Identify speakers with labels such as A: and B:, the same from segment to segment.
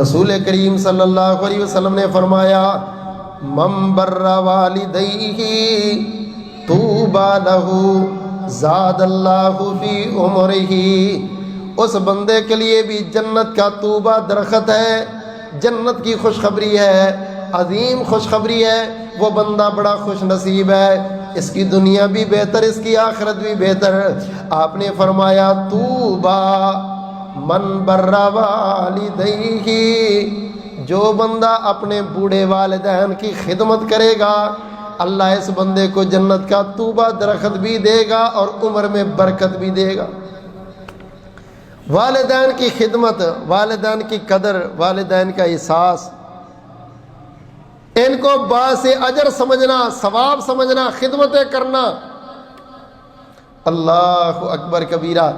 A: رسول کریم صلی اللہ علیہ وسلم نے فرمایا من بر والدیہ طوبی لہ زاد اللہ فی عمرہ، اس بندے کے لیے بھی جنت کا طوبہ درخت ہے، جنت کی خوشخبری ہے، عظیم خوشخبری ہے۔ وہ بندہ بڑا خوش نصیب ہے، اس کی دنیا بھی بہتر، اس کی آخرت بھی بہتر۔ آپ نے فرمایا طوبی من بر والدیہ، جو بندہ اپنے بوڑھے والدین کی خدمت کرے گا اللہ اس بندے کو جنت کا طوبہ درخت بھی دے گا اور عمر میں برکت بھی دے گا۔ والدین کی خدمت، والدین کی قدر، والدین کا احساس، ان کو باعث اجر سمجھنا، ثواب سمجھنا، خدمتیں کرنا، اللہ اکبر کبیرہ۔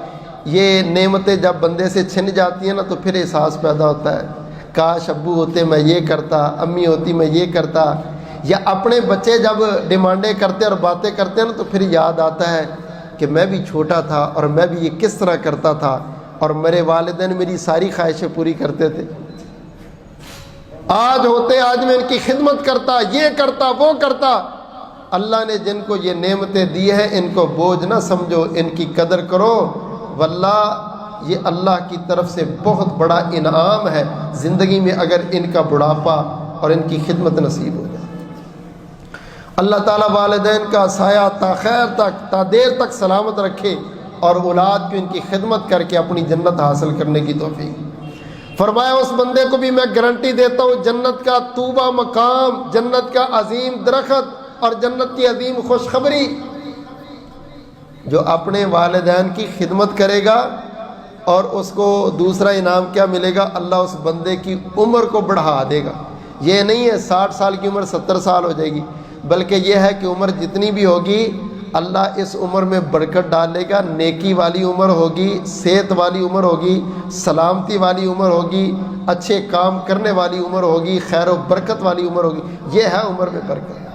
A: یہ نعمتیں جب بندے سے چھن جاتی ہیں نا تو پھر احساس پیدا ہوتا ہے، کاش ابو ہوتے میں یہ کرتا، امی ہوتی میں یہ کرتا۔ یا اپنے بچے جب ڈیمانڈیں کرتے اور باتیں کرتے ہیں نا تو پھر یاد آتا ہے کہ میں بھی چھوٹا تھا اور میں بھی یہ کس طرح کرتا تھا اور میرے والدین میری ساری خواہشیں پوری کرتے تھے۔ آج ہوتے آج میں ان کی خدمت کرتا، یہ کرتا، وہ کرتا۔ اللہ نے جن کو یہ نعمتیں دی ہیں ان کو بوجھ نہ سمجھو، ان کی قدر کرو، واللہ یہ اللہ کی طرف سے بہت بڑا انعام ہے زندگی میں اگر ان کا بڑھاپا اور ان کی خدمت نصیب ہو جائے۔ اللہ تعالیٰ والدین کا سایہ تا خیر تک، تا دیر تک سلامت رکھے اور اولاد کی ان کی خدمت کر کے اپنی جنت حاصل کرنے کی توفیق۔ فرمایا اس بندے کو بھی میں گارنٹی دیتا ہوں جنت کا طوبہ مقام، جنت کا عظیم درخت اور جنت کی عظیم خوشخبری۔ جو اپنے والدین کی خدمت کرے گا اور اس کو دوسرا انعام کیا ملے گا؟ اللہ اس بندے کی عمر کو بڑھا دے گا۔ یہ نہیں ہے 60 سال کی عمر 70 سال ہو جائے گی، بلکہ یہ ہے کہ عمر جتنی بھی ہوگی اللہ اس عمر میں برکت ڈالے گا، نیکی والی عمر ہوگی، صحت والی عمر ہوگی، سلامتی والی عمر ہوگی، اچھے کام کرنے والی عمر ہوگی، خیر و برکت والی عمر ہوگی۔ یہ ہے عمر میں برکت۔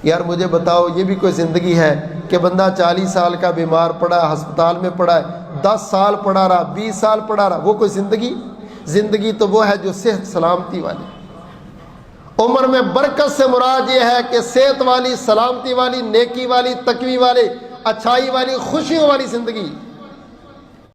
A: یار مجھے بتاؤ یہ بھی کوئی زندگی ہے کہ بندہ 40 سال کا بیمار پڑا ہے، ہسپتال میں پڑا ہے، 10 سال پڑا رہا، 20 سال پڑا رہا، وہ کوئی زندگی؟ زندگی تو وہ ہے جو صحت سلامتی والی۔ عمر میں برکت سے مراد یہ ہے کہ صحت والی، سلامتی والی، نیکی والی، تقوی والی، اچھائی والی، خوشیوں والی زندگی۔